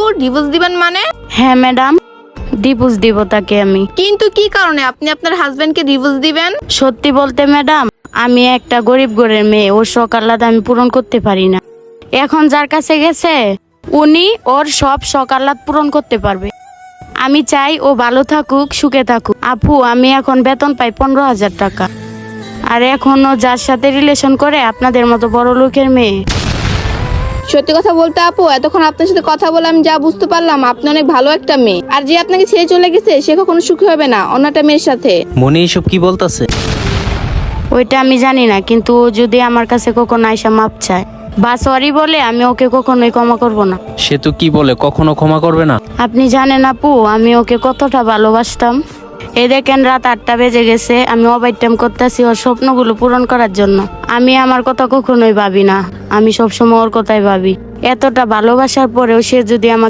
আপু ডিভোর্স দিবেন মানে? হ্যাঁ ম্যাডাম, ডিভোর্স দিব তাকে আমি। কিন্তু কি কারণে আপনি আপনার হাজবেন্ডকে ডিভোর্স দিবেন? সত্যি বলতে ম্যাডাম, আমি একটা গরিব ঘরের মেয়ে, ওর শখ আহ্লাদ আমি পূরণ করতে পারি না। এখন যার কাছে গেছে উনি ওর সব শখ আহ্লাদ পূরণ করতে পারবে। আমি চাই ও ভালো থাকুক, সুখে থাকুক। আপু, আমি এখন বেতন পাই 15,000 টাকা, আর এখনো যার সাথে রিলেশন করে আপনাদের মতো বড় লোকের মেয়ে। সত্যি কথা বলতে আপু, এতক্ষণ আপনার সাথে কথা বলে আমি যা বুঝতে পারলাম, আপনি অনেক ভালো একটা মেয়ে। আর যে আপনাকে ছেড়ে চলে গেছে সে কখনো সুখী হবে না অন্য একটা মেয়ের সাথে। মনি এইসব কি বলতাছে? ওইটা আমি জানি না, কিন্তু ও যদি আমার কাছে কখনো আইসা মাপ চায় বা সরি বলে, আমি ওকে কখনোই ক্ষমা করব না। সে তো কি বলে কখনো ক্ষমা করবে না? আপনি জানেন আপু, আমি ওকে কতটা ভালোবাসতাম। এই দেখেন রাত 8টা বেজে গেছে, আমি ওভারটাইম করতেছি ওর স্বপ্নগুলো পূরণ করার জন্য। আমি আমার কথা কখনোই ভাবি না, আমি সবসময় ওর কথাই ভাবি। এতটা ভালোবাসার পরেও সে যদি আমাকে